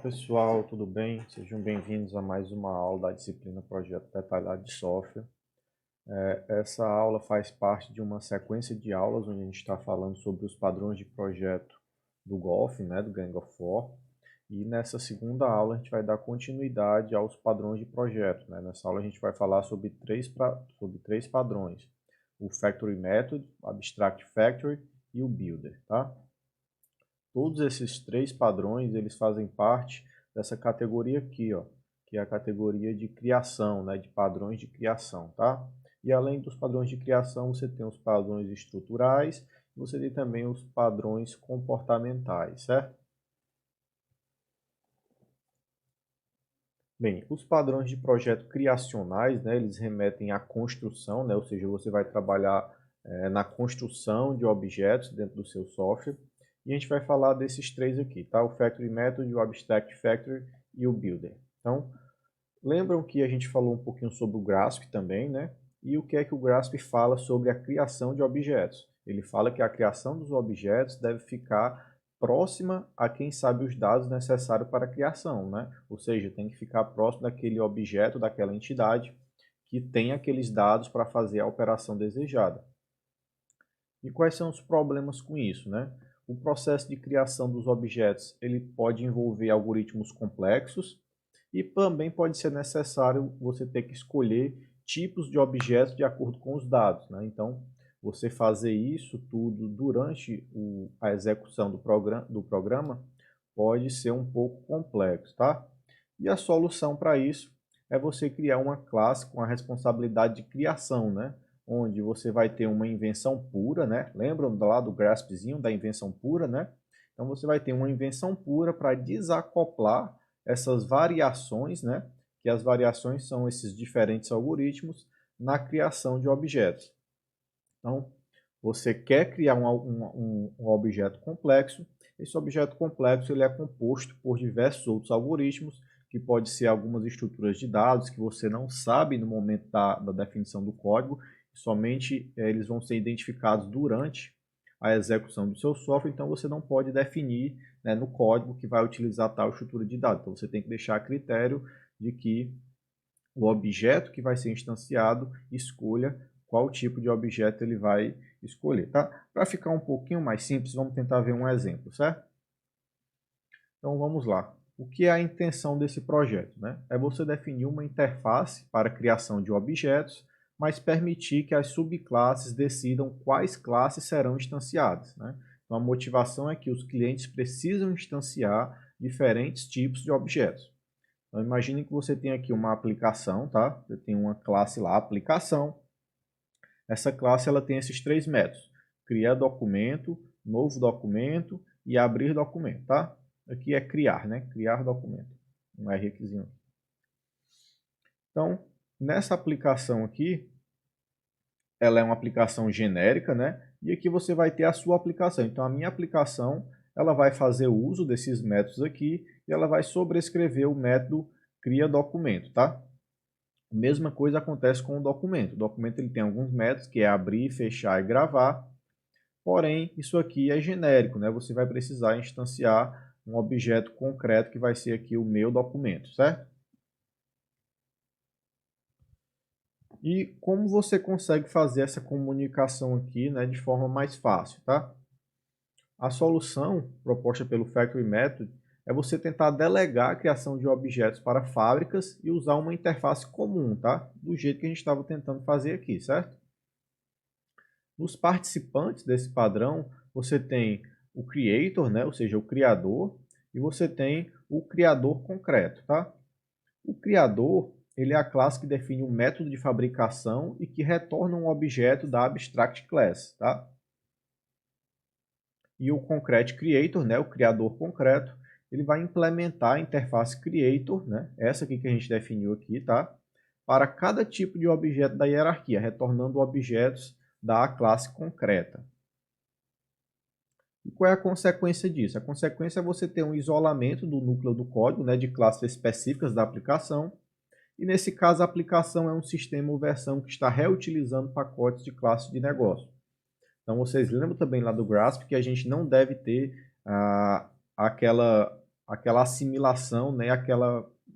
Pessoal, tudo bem? Sejam bem-vindos a mais uma aula da disciplina Projeto Detalhado de Software. Essa aula faz parte de uma sequência de aulas onde a gente está falando sobre os padrões de projeto do Golf, do Gang of Four. E nessa segunda aula a gente vai dar continuidade aos padrões de projeto. Nessa aula a gente vai falar sobre três padrões: o Factory Method, o Abstract Factory e o Builder, tá? Todos esses três padrões, eles fazem parte dessa categoria aqui, ó, que é a categoria de criação, de padrões de criação, tá? E além dos padrões de criação, você tem os padrões estruturais, e você tem também os padrões comportamentais, certo? Bem, os padrões de projeto criacionais, eles remetem à construção, ou seja, você vai trabalhar na construção de objetos dentro do seu software. E a gente vai falar desses três aqui, tá? O Factory Method, o Abstract Factory e o Builder. Então, lembram que a gente falou um pouquinho sobre o Grasp também, E o que é que o Grasp fala sobre a criação de objetos? Ele fala que a criação dos objetos deve ficar próxima a quem sabe os dados necessários para a criação, Ou seja, tem que ficar próximo daquele objeto, daquela entidade que tem aqueles dados para fazer a operação desejada. E quais são os problemas com isso, O processo de criação dos objetos ele pode envolver algoritmos complexos e também pode ser necessário você ter que escolher tipos de objetos de acordo com os dados. Então, você fazer isso tudo durante a execução do programa pode ser um pouco complexo, tá? E a solução para isso é você criar uma classe com a responsabilidade de criação, onde você vai ter uma invenção pura, Lembram lá do Graspzinho, da invenção pura, Então você vai ter uma invenção pura para desacoplar essas variações, Que as variações são esses diferentes algoritmos na criação de objetos. Então, você quer criar um objeto complexo. Esse objeto complexo ele é composto por diversos outros algoritmos, que pode ser algumas estruturas de dados que você não sabe no momento da definição do código, somente eles vão ser identificados durante a execução do seu software, então você não pode definir no código que vai utilizar tal estrutura de dados. Então você tem que deixar a critério de que o objeto que vai ser instanciado escolha qual tipo de objeto ele vai escolher, tá? Para ficar um pouquinho mais simples, vamos tentar ver um exemplo, certo? Então vamos lá. O que é a intenção desse projeto? É você definir uma interface para a criação de objetos, mas permitir que as subclasses decidam quais classes serão instanciadas. Então a motivação é que os clientes precisam instanciar diferentes tipos de objetos. Então imagine que você tem aqui uma aplicação, tá? Você tem uma classe lá, aplicação. Essa classe ela tem esses três métodos: criar documento, novo documento e abrir documento, tá? Aqui é criar, Criar documento. Um R aqui. Então, nessa aplicação aqui, ela é uma aplicação genérica, E aqui você vai ter a sua aplicação. Então, a minha aplicação, ela vai fazer uso desses métodos aqui e ela vai sobrescrever o método cria documento, tá? A mesma coisa acontece com o documento. O documento ele tem alguns métodos, que é abrir, fechar e gravar. Porém, isso aqui é genérico, Você vai precisar instanciar um objeto concreto, que vai ser aqui o meu documento, certo? E como você consegue fazer essa comunicação aqui, de forma mais fácil, tá? A solução proposta pelo Factory Method é você tentar delegar a criação de objetos para fábricas e usar uma interface comum, tá? Do jeito que a gente estava tentando fazer aqui, certo? Nos participantes desse padrão, você tem o creator, ou seja, o criador, e você tem o criador concreto, tá? O criador, ele é a classe que define o método de fabricação e que retorna um objeto da Abstract Class, tá? E o Concrete Creator, o criador concreto, ele vai implementar a interface Creator, essa aqui que a gente definiu aqui, tá? Para cada tipo de objeto da hierarquia, retornando objetos da classe concreta. E qual é a consequência disso? A consequência é você ter um isolamento do núcleo do código, de classes específicas da aplicação. E nesse caso, a aplicação é um sistema ou versão que está reutilizando pacotes de classe de negócio. Então, vocês lembram também lá do Grasp que a gente não deve ter aquela aquela assimilação, né,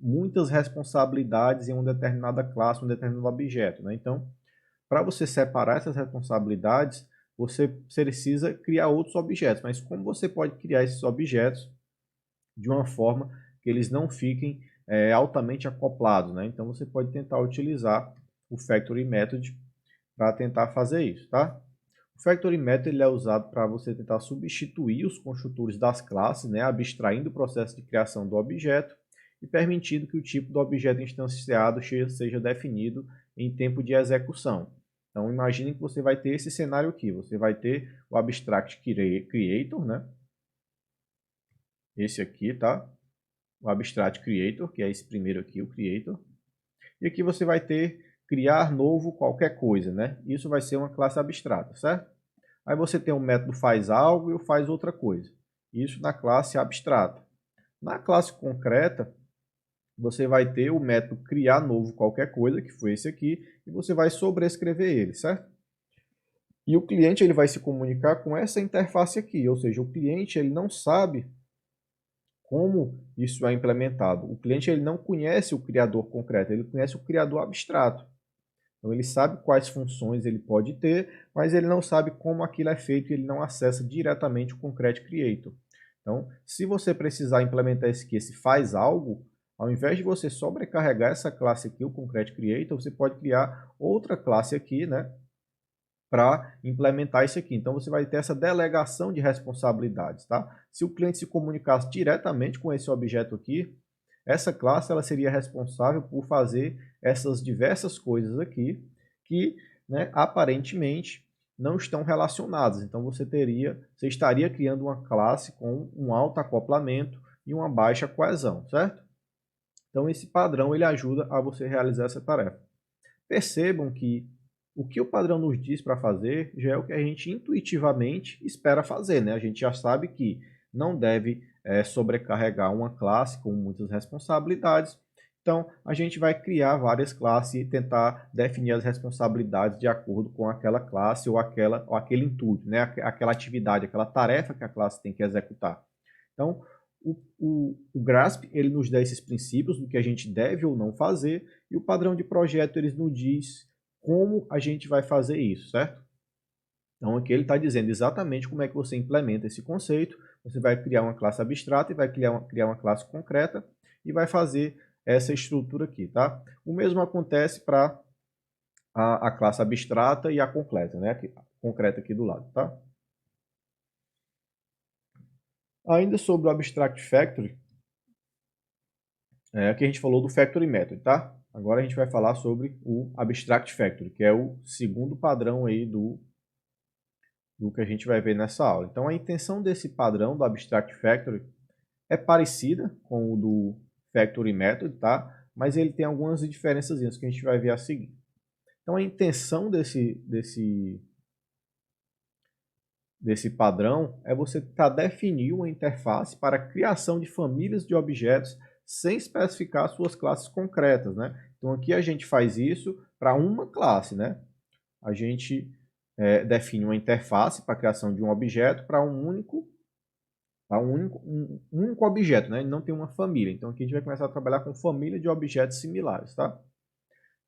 muitas responsabilidades em uma determinada classe, um determinado objeto, né? Então, para você separar essas responsabilidades, você precisa criar outros objetos. Mas como você pode criar esses objetos de uma forma que eles não fiquem altamente acoplados, né? Então, você pode tentar utilizar o Factory Method para tentar fazer isso, tá? O Factory Method ele é usado para você tentar substituir os construtores das classes, né, abstraindo o processo de criação do objeto e permitindo que o tipo do objeto instanciado seja definido em tempo de execução. Então, imagine que você vai ter esse cenário aqui. Você vai ter o Abstract Creator, né? Esse aqui, tá? O Abstract Creator, que é esse primeiro aqui, o Creator. E aqui você vai ter criar novo qualquer coisa, né? Isso vai ser uma classe abstrata, certo? Aí você tem o método faz algo e o faz outra coisa. Isso na classe abstrata. Na classe concreta, você vai ter o método criar novo qualquer coisa, que foi esse aqui, e você vai sobrescrever ele, certo? E o cliente ele vai se comunicar com essa interface aqui, ou seja, o cliente ele não sabe como isso é implementado. O cliente ele não conhece o criador concreto, ele conhece o criador abstrato. Então ele sabe quais funções ele pode ter, mas ele não sabe como aquilo é feito e ele não acessa diretamente o Concrete Creator. Então, se você precisar implementar esse faz algo, ao invés de você sobrecarregar essa classe aqui, o Concrete Creator, você pode criar outra classe aqui, né, para implementar isso aqui. Então você vai ter essa delegação de responsabilidades, tá? Se o cliente se comunicasse diretamente com esse objeto aqui, essa classe ela seria responsável por fazer essas diversas coisas aqui que, né, aparentemente não estão relacionadas. Então você estaria criando uma classe com um alto acoplamento e uma baixa coesão, certo? Então esse padrão ele ajuda a você realizar essa tarefa. Percebam que o que o padrão nos diz para fazer já é o que a gente intuitivamente espera fazer, né? A gente já sabe que não deve sobrecarregar uma classe com muitas responsabilidades. Então, a gente vai criar várias classes e tentar definir as responsabilidades de acordo com aquela classe ou aquele intuito, né? Aquela atividade, aquela tarefa que a classe tem que executar. Então, o Grasp ele nos dá esses princípios do que a gente deve ou não fazer e o padrão de projeto ele nos diz como a gente vai fazer isso, certo? Então aqui ele está dizendo exatamente como é que você implementa esse conceito. Você vai criar uma classe abstrata e vai criar uma classe concreta e vai fazer essa estrutura aqui, tá? O mesmo acontece para a classe abstrata e a concreta, né? Concreta aqui do lado, tá? Ainda sobre o Abstract Factory, aqui a gente falou do Factory Method, tá? Agora a gente vai falar sobre o Abstract Factory, que é o segundo padrão aí do que a gente vai ver nessa aula. Então a intenção desse padrão do Abstract Factory é parecida com o do Factory Method, tá? Mas ele tem algumas diferenças que a gente vai ver a seguir. Então a intenção desse padrão é você definir uma interface para a criação de famílias de objetos sem especificar suas classes concretas, né? Então aqui a gente faz isso para uma classe, né? A gente define uma interface para a criação de um objeto para um único objeto, né? Ele não tem uma família. Então aqui a gente vai começar a trabalhar com família de objetos similares, tá?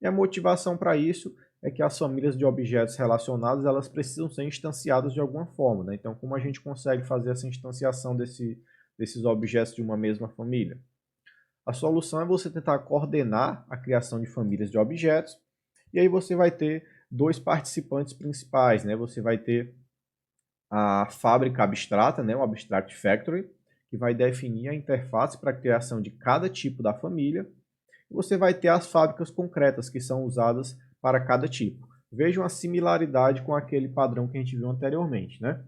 E a motivação para isso é que as famílias de objetos relacionados elas precisam ser instanciadas de alguma forma, né? Então como a gente consegue fazer essa instanciação desses objetos de uma mesma família? A solução é você tentar coordenar a criação de famílias de objetos e aí você vai ter dois participantes principais, né? Você vai ter a fábrica abstrata, né? O Abstract Factory, que vai definir a interface para a criação de cada tipo da família. E você vai ter as fábricas concretas, que são usadas para cada tipo. Vejam a similaridade com aquele padrão que a gente viu anteriormente, né?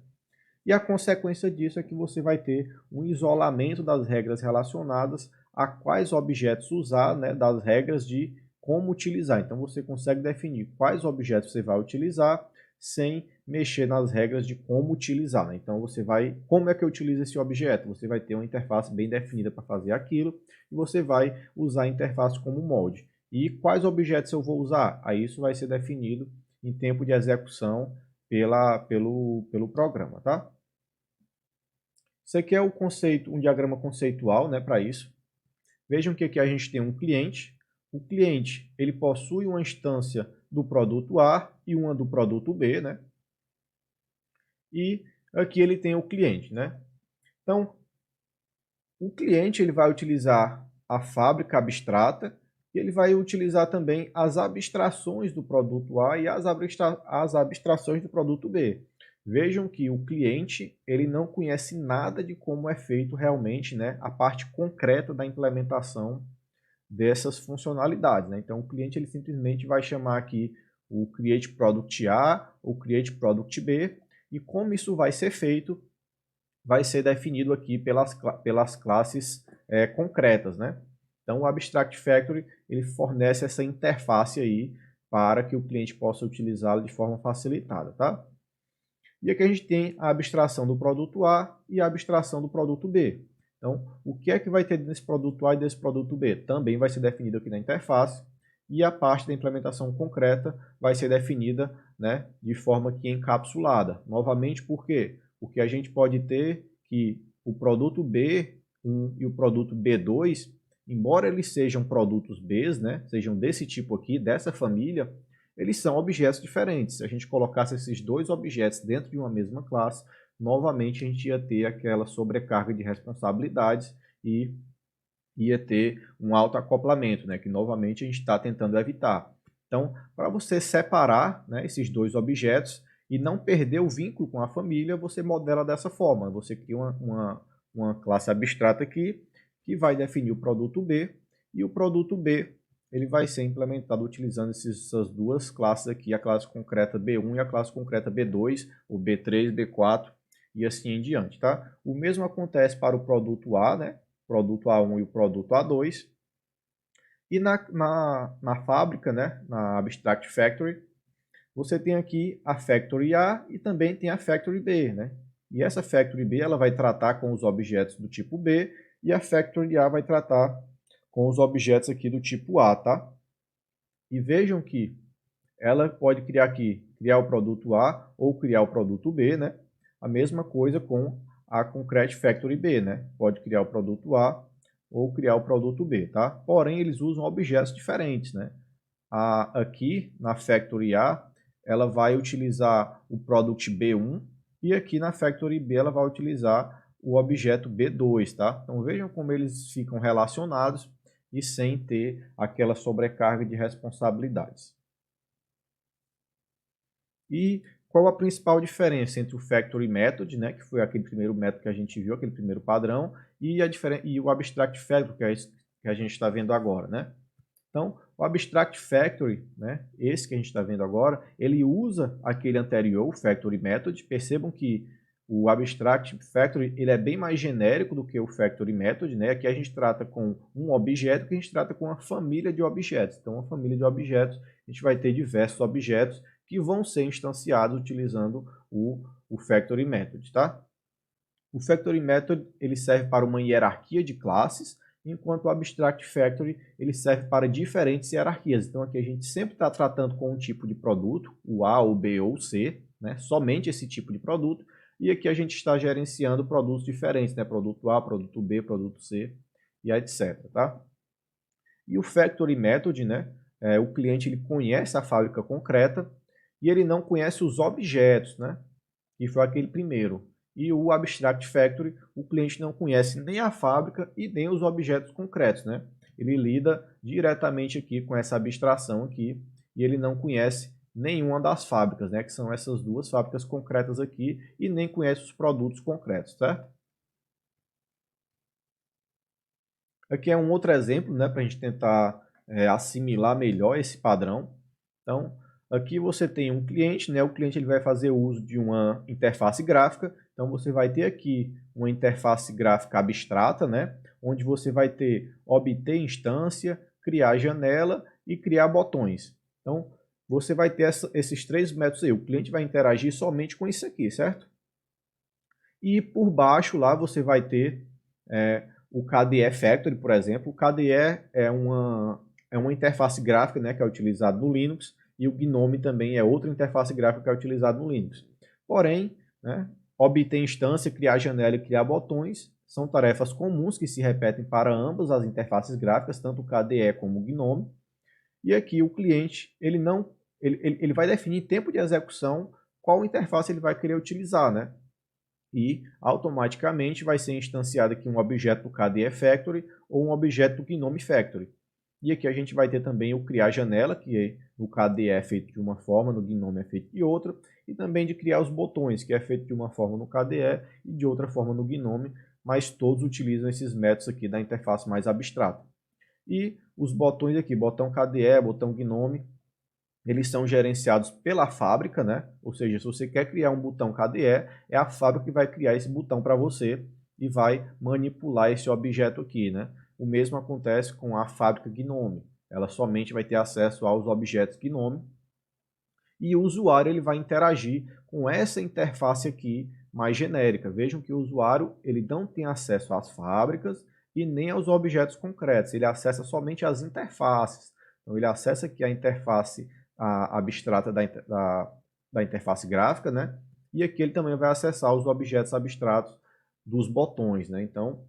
E a consequência disso é que você vai ter um isolamento das regras relacionadas a quais objetos usar, né, das regras de como utilizar. Então você consegue definir quais objetos você vai utilizar sem mexer nas regras de como utilizar, né? Então como é que eu utilizo esse objeto? Você vai ter uma interface bem definida para fazer aquilo e você vai usar a interface como molde. E quais objetos eu vou usar? Aí isso vai ser definido em tempo de execução pelo programa, tá? Isso aqui é o conceito, um diagrama conceitual, né, para isso. Vejam que aqui a gente tem um cliente. O cliente ele possui uma instância do produto A e uma do produto B, né? E aqui ele tem o cliente, né? Então, o cliente ele vai utilizar a fábrica abstrata e ele vai utilizar também as abstrações do produto A e as abstrações do produto B. Vejam que o cliente ele não conhece nada de como é feito realmente, né, a parte concreta da implementação dessas funcionalidades, né? Então o cliente ele simplesmente vai chamar aqui o Create Product A, o Create Product B, e como isso vai ser feito, vai ser definido aqui pelas classes concretas, né? Então o Abstract Factory ele fornece essa interface aí para que o cliente possa utilizá-lo de forma facilitada, tá? E aqui a gente tem a abstração do produto A e a abstração do produto B. Então, o que é que vai ter nesse produto A e desse produto B? Também vai ser definido aqui na interface. E a parte da implementação concreta vai ser definida, né, de forma aqui encapsulada. Novamente, por quê? Porque a gente pode ter que o produto B1 e o produto B2, embora eles sejam produtos Bs, né, sejam desse tipo aqui, dessa família, eles são objetos diferentes. Se a gente colocasse esses dois objetos dentro de uma mesma classe, novamente a gente ia ter aquela sobrecarga de responsabilidades e ia ter um autoacoplamento, né, que novamente a gente está tentando evitar. Então, para você separar, né, esses dois objetos e não perder o vínculo com a família, você modela dessa forma. Você cria uma classe abstrata aqui que vai definir o produto B, e o produto B ele vai ser implementado utilizando essas duas classes aqui, a classe concreta B1 e a classe concreta B2, o B3, B4 e assim em diante, tá? O mesmo acontece para o produto A, né? Produto A1 e o produto A2. E na fábrica, né? Na Abstract Factory, você tem aqui a Factory A e também tem a Factory B, né? E essa Factory B ela vai tratar com os objetos do tipo B e a Factory A vai tratar com os objetos aqui do tipo A, tá? E vejam que ela pode criar o produto A ou criar o produto B, né? A mesma coisa com a Concrete Factory B, né? Pode criar o produto A ou criar o produto B, tá? Porém, eles usam objetos diferentes, né? Aqui na Factory A, ela vai utilizar o Product B1 e aqui na Factory B ela vai utilizar o objeto B2, tá? Então vejam como eles ficam relacionados e sem ter aquela sobrecarga de responsabilidades. E qual a principal diferença entre o Factory Method, né, que foi aquele primeiro método que a gente viu, aquele primeiro padrão, e o Abstract Factory, que é esse que a gente está vendo agora, né? Então, o Abstract Factory, né, esse que a gente está vendo agora, ele usa aquele anterior, o Factory Method. Percebam que o Abstract Factory ele é bem mais genérico do que o Factory Method, né? Aqui a gente trata com um objeto, que a gente trata com uma família de objetos. Então, uma família de objetos, a gente vai ter diversos objetos que vão ser instanciados utilizando o Factory Method, tá? O Factory Method ele serve para uma hierarquia de classes, enquanto o Abstract Factory ele serve para diferentes hierarquias. Então aqui a gente sempre está tratando com um tipo de produto, o A, o B ou o C, né? Somente esse tipo de produto, e aqui a gente está gerenciando produtos diferentes, né? Produto A, produto B, produto C e etc. Tá? E o Factory Method, né? O cliente ele conhece a fábrica concreta e ele não conhece os objetos, né? Que foi aquele primeiro. E o Abstract Factory, o cliente não conhece nem a fábrica e nem os objetos concretos, né? Ele lida diretamente aqui com essa abstração aqui e ele não conhece nenhuma das fábricas, né? Que são essas duas fábricas concretas aqui e nem conhece os produtos concretos, certo? Aqui é um outro exemplo, né? Para a gente tentar assimilar melhor esse padrão. Então, aqui você tem um cliente, né? O cliente ele vai fazer uso de uma interface gráfica. Então, você vai ter aqui uma interface gráfica abstrata, né? Onde você vai ter obter instância, criar janela e criar botões. Então, você vai ter esses três métodos aí. O cliente vai interagir somente com isso aqui, certo? E por baixo lá você vai ter o KDE Factory, por exemplo. O KDE é uma interface gráfica, né, que é utilizado no Linux, e o GNOME também é outra interface gráfica que é utilizado no Linux. Porém, né, obter instância, criar janela e criar botões são tarefas comuns que se repetem para ambas as interfaces gráficas, tanto o KDE como o GNOME. E aqui o cliente ele vai definir tempo de execução, qual interface ele vai querer utilizar, né? E automaticamente vai ser instanciado aqui um objeto do KDE Factory ou um objeto do GNOME Factory. E aqui a gente vai ter também o criar janela, que no KDE é feito de uma forma, no GNOME é feito de outra, e também de criar os botões, que é feito de uma forma no KDE e de outra forma no GNOME, mas todos utilizam esses métodos aqui da interface mais abstrata. E os botões aqui, botão KDE, botão GNOME, eles são gerenciados pela fábrica, né? Ou seja, se você quer criar um botão KDE, é a fábrica que vai criar esse botão para você e vai manipular esse objeto aqui, né? O mesmo acontece com a fábrica GNOME. Ela somente vai ter acesso aos objetos GNOME e o usuário ele vai interagir com essa interface aqui mais genérica. Vejam que o usuário ele não tem acesso às fábricas e nem aos objetos concretos. Ele acessa somente as interfaces. Então ele acessa aqui a interface abstrata da interface gráfica, né? E aqui ele também vai acessar os objetos abstratos dos botões, né? Então,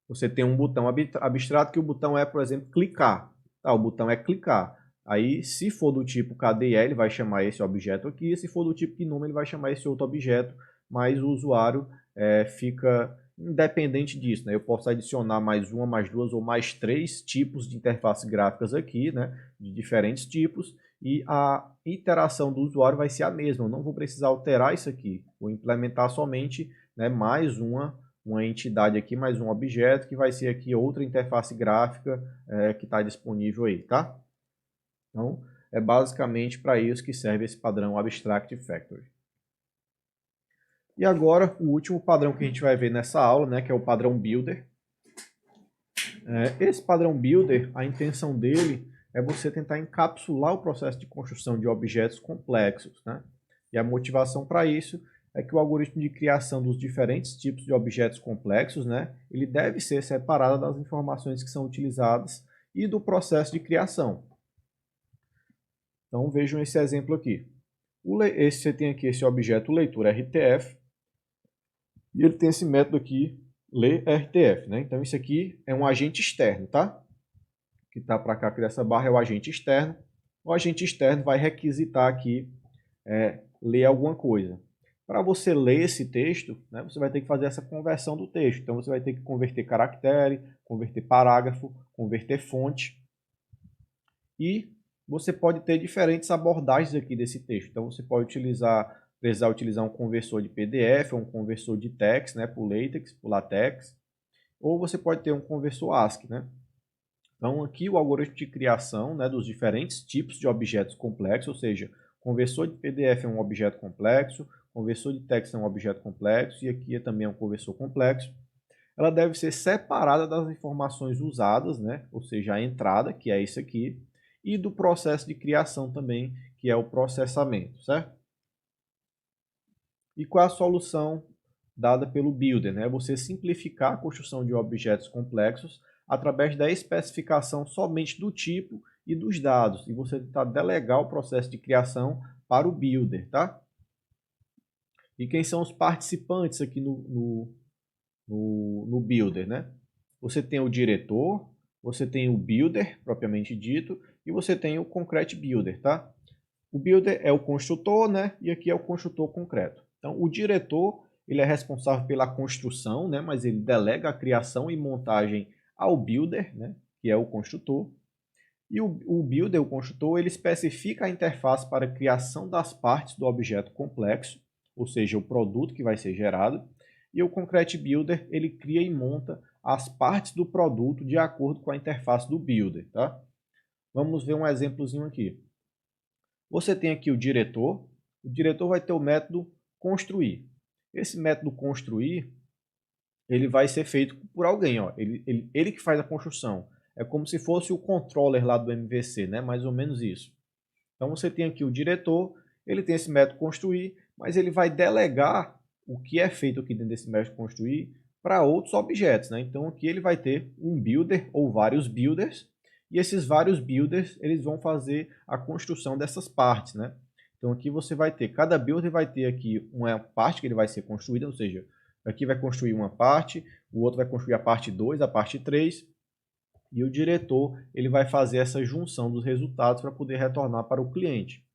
você tem um botão abstrato que o botão é, por exemplo, clicar. Tá, o botão é clicar. Aí, se for do tipo KDE, ele vai chamar esse objeto aqui. Se for do tipo GNOME, ele vai chamar esse outro objeto. Mas o usuário fica independente disso, né? Eu posso adicionar mais uma, mais duas ou mais três tipos de interfaces gráficas aqui, né? De diferentes tipos. E a interação do usuário vai ser a mesma. Eu não vou precisar alterar isso aqui. Vou implementar somente, né, mais uma entidade aqui, mais um objeto, que vai ser aqui outra interface gráfica que está disponível aí, tá? Então, é basicamente para isso que serve esse padrão Abstract Factory. E agora, o último padrão que a gente vai ver nessa aula, né, que é o padrão Builder. Esse padrão Builder, a intenção dele é você tentar encapsular o processo de construção de objetos complexos, né? E a motivação para isso é que o algoritmo de criação dos diferentes tipos de objetos complexos, né, ele deve ser separado das informações que são utilizadas e do processo de criação. Então vejam esse exemplo aqui. Você tem aqui esse objeto leitura RTF e ele tem esse método aqui, ler RTF, né? Então isso aqui é um agente externo, tá? Que está para cá, aqui dessa barra é o agente externo. O agente externo vai requisitar aqui ler alguma coisa. Para você ler esse texto, né, você vai ter que fazer essa conversão do texto. Então você vai ter que converter caractere, converter parágrafo, converter fonte. E você pode ter diferentes abordagens aqui desse texto. Então você pode precisar utilizar um conversor de PDF, ou um conversor de text, né, por LaTeX, ou você pode ter um conversor ASCII, né? Então aqui o algoritmo de criação, né, dos diferentes tipos de objetos complexos, ou seja, conversor de PDF é um objeto complexo, conversor de texto é um objeto complexo e aqui também é um conversor complexo. Ela deve ser separada das informações usadas, né? Ou seja, a entrada, que é isso aqui, e do processo de criação também, que é o processamento, certo? E qual é a solução dada pelo Builder, né? Você simplificar a construção de objetos complexos através da especificação somente do tipo e dos dados, e você tentar delegar o processo de criação para o Builder, tá? E quem são os participantes aqui no Builder, né? Você tem o diretor, você tem o Builder, propriamente dito, e você tem o Concrete Builder, tá? O Builder é o construtor, né? E aqui é o construtor concreto. Então, o diretor, ele é responsável pela construção, né? Mas ele delega a criação e montagem ao Builder, né? Que é o construtor. E o Builder, o construtor, ele especifica a interface para a criação das partes do objeto complexo, ou seja, o produto que vai ser gerado. E o Concrete Builder, ele cria e monta as partes do produto de acordo com a interface do Builder, tá? Vamos ver um exemplozinho aqui. Você tem aqui o diretor vai ter o método construir. Esse método construir, ele vai ser feito por alguém, ó. Ele que faz a construção. É como se fosse o controller lá do MVC, né? Mais ou menos isso. Então você tem aqui o diretor, ele tem esse método construir, mas ele vai delegar o que é feito aqui dentro desse método construir para outros objetos, né? Então aqui ele vai ter um builder ou vários builders, e esses vários builders eles vão fazer a construção dessas partes, né? Então aqui você vai ter, cada builder vai ter aqui uma parte que ele vai ser construída, ou seja, aqui vai construir uma parte, o outro vai construir a parte 2, a parte 3, e o diretor ele vai fazer essa junção dos resultados para poder retornar para o cliente.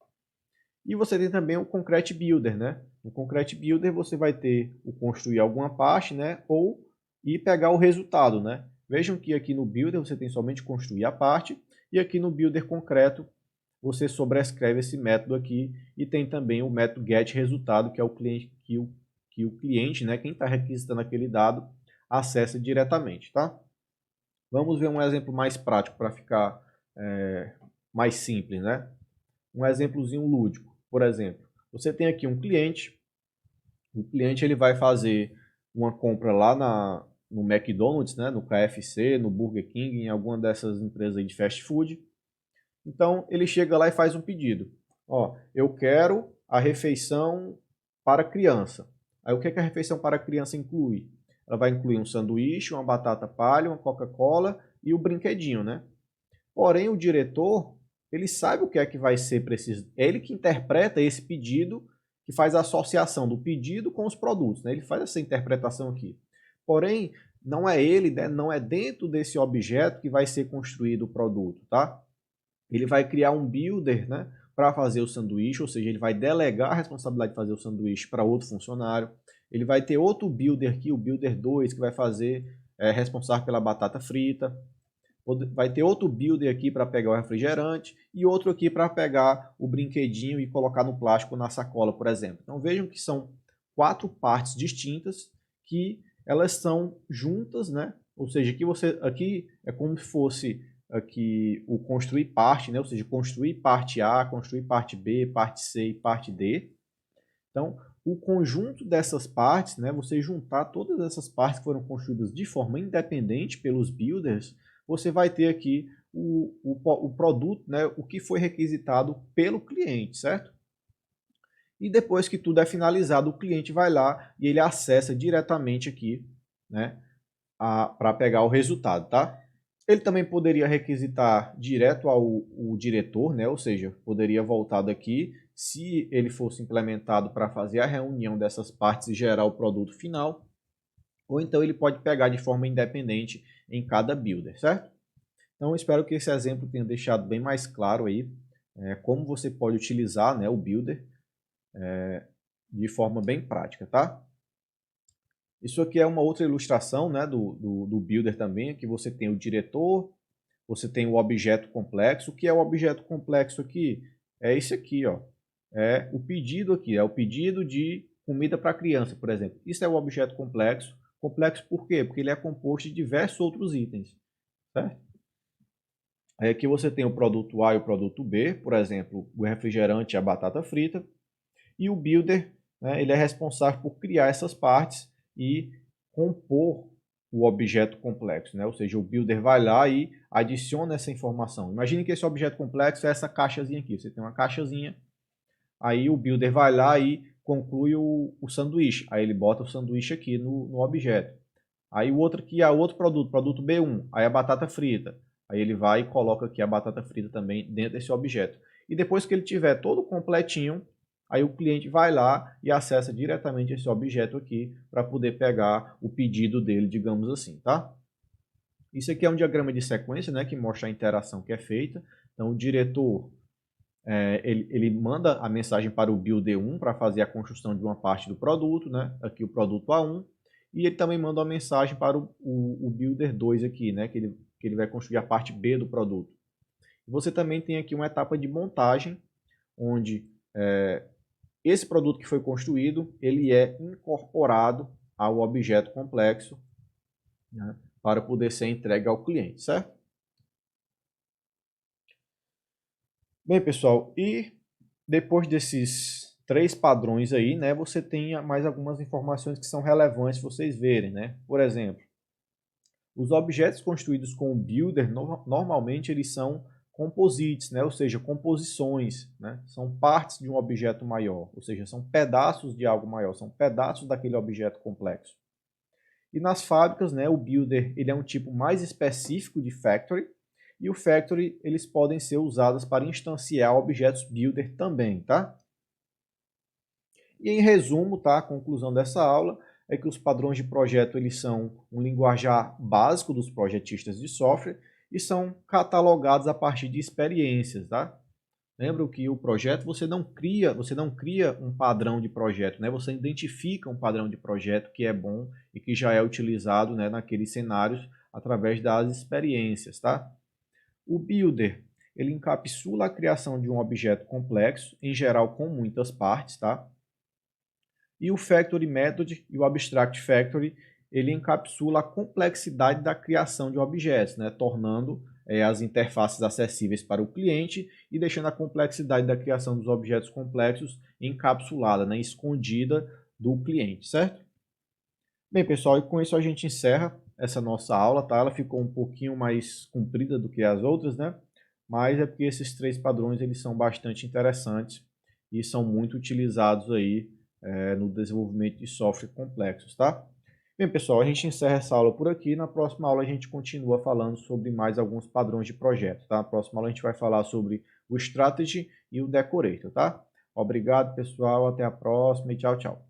E você tem também o Concrete Builder, né? No Concrete Builder você vai ter o construir alguma parte, né? Ou e pegar o resultado, né? Vejam que aqui no Builder você tem somente construir a parte, e aqui no Builder Concreto você sobrescreve esse método aqui, e tem também o método getResultado, que é o cliente, que o cliente, né? Quem está requisitando aquele dado, acessa diretamente, tá? Vamos ver um exemplo mais prático para ficar mais simples, né? Um exemplozinho lúdico. Por exemplo, você tem aqui um cliente, o cliente ele vai fazer uma compra lá no McDonald's, né, no KFC, no Burger King, em alguma dessas empresas aí de fast food. Então ele chega lá e faz um pedido. Ó, eu quero a refeição para criança. Aí o que a refeição para criança inclui? Ela vai incluir um sanduíche, uma batata palha, uma Coca-Cola e o brinquedinho, né? Porém, o diretor, ele sabe o que é que vai ser preciso. É ele que interpreta esse pedido, que faz a associação do pedido com os produtos, né? Ele faz essa interpretação aqui. Porém, não é ele, né? Não é dentro desse objeto que vai ser construído o produto, tá? Ele vai criar um builder, né? Para fazer o sanduíche, ou seja, ele vai delegar a responsabilidade de fazer o sanduíche para outro funcionário. Ele vai ter outro builder aqui, o builder 2, que vai fazer responsável pela batata frita. Vai ter outro builder aqui para pegar o refrigerante e outro aqui para pegar o brinquedinho e colocar no plástico na sacola, por exemplo. Então vejam que são 4 partes distintas que elas são juntas, né? Ou seja, aqui é como se fosse aqui o construir parte, né? Ou seja, construir parte A, construir parte B, parte C e parte D. Então, o conjunto dessas partes, né? Você juntar todas essas partes que foram construídas de forma independente pelos builders, você vai ter aqui o produto, né, o que foi requisitado pelo cliente, certo? E depois que tudo é finalizado, o cliente vai lá e ele acessa diretamente aqui, né, para pegar o resultado, tá? Ele também poderia requisitar direto ao diretor, né, ou seja, poderia voltar daqui, se ele fosse implementado para fazer a reunião dessas partes e gerar o produto final, ou então ele pode pegar de forma independente em cada builder, certo? Então, espero que esse exemplo tenha deixado bem mais claro aí como você pode utilizar, né, o Builder de forma bem prática, tá? Isso aqui é uma outra ilustração, né, do Builder também, que você tem o diretor, você tem o objeto complexo. O que é o objeto complexo aqui? É esse aqui, ó. É o pedido aqui, é o pedido de comida para criança, por exemplo. Isso é o objeto complexo. Complexo por quê? Porque ele é composto de diversos outros itens, certo? Aí aqui você tem o produto A e o produto B, por exemplo, o refrigerante e a batata frita. E o builder, né, ele é responsável por criar essas partes e compor o objeto complexo, né? Ou seja, o builder vai lá e adiciona essa informação. Imagine que esse objeto complexo é essa caixazinha aqui. Você tem uma caixazinha, aí o builder vai lá e conclui o sanduíche. Aí ele bota o sanduíche aqui no objeto. Aí o outro aqui é outro produto, produto B1, aí a batata frita. Aí ele vai e coloca aqui a batata frita também dentro desse objeto. E depois que ele tiver todo completinho, aí o cliente vai lá e acessa diretamente esse objeto aqui para poder pegar o pedido dele, digamos assim, tá? Isso aqui é um diagrama de sequência, né, que mostra a interação que é feita. Então o diretor ele manda a mensagem para o builder 1 para fazer a construção de uma parte do produto, né? Aqui o produto A1. E ele também manda uma mensagem para o builder 2 aqui, né? Que ele vai construir a parte B do produto. Você também tem aqui uma etapa de montagem, onde esse produto que foi construído, ele é incorporado ao objeto complexo, né? Para poder ser entregue ao cliente, certo? Bem, pessoal, e depois desses 3 padrões aí, né, você tem mais algumas informações que são relevantes vocês verem, né? Por exemplo, os objetos construídos com o Builder, normalmente eles são composites, né? Ou seja, composições, né? São partes de um objeto maior, ou seja, são pedaços de algo maior, são pedaços daquele objeto complexo. E nas fábricas, né, o Builder ele é um tipo mais específico de Factory, e o Factory eles podem ser usados para instanciar objetos Builder também, tá? E em resumo, tá, a conclusão dessa aula é que os padrões de projeto eles são um linguajar básico dos projetistas de software e são catalogados a partir de experiências, tá? Lembra que o projeto você não cria um padrão de projeto, né? Você identifica um padrão de projeto que é bom e que já é utilizado, né, naqueles cenários através das experiências, tá? O builder, ele encapsula a criação de um objeto complexo, em geral com muitas partes, tá? E o Factory Method e o Abstract Factory, ele encapsula a complexidade da criação de objetos, né, tornando as interfaces acessíveis para o cliente e deixando a complexidade da criação dos objetos complexos encapsulada, né, escondida do cliente, certo? Bem, pessoal, e com isso a gente encerra essa nossa aula, tá? Ela ficou um pouquinho mais comprida do que as outras, né? Mas é porque esses três padrões eles são bastante interessantes e são muito utilizados aí no desenvolvimento de software complexos, tá? Bem, pessoal, a gente encerra essa aula por aqui. Na próxima aula a gente continua falando sobre mais alguns padrões de projeto, tá? Na próxima aula a gente vai falar sobre o Strategy e o Decorator, tá? Obrigado, pessoal. Até a próxima e tchau, tchau.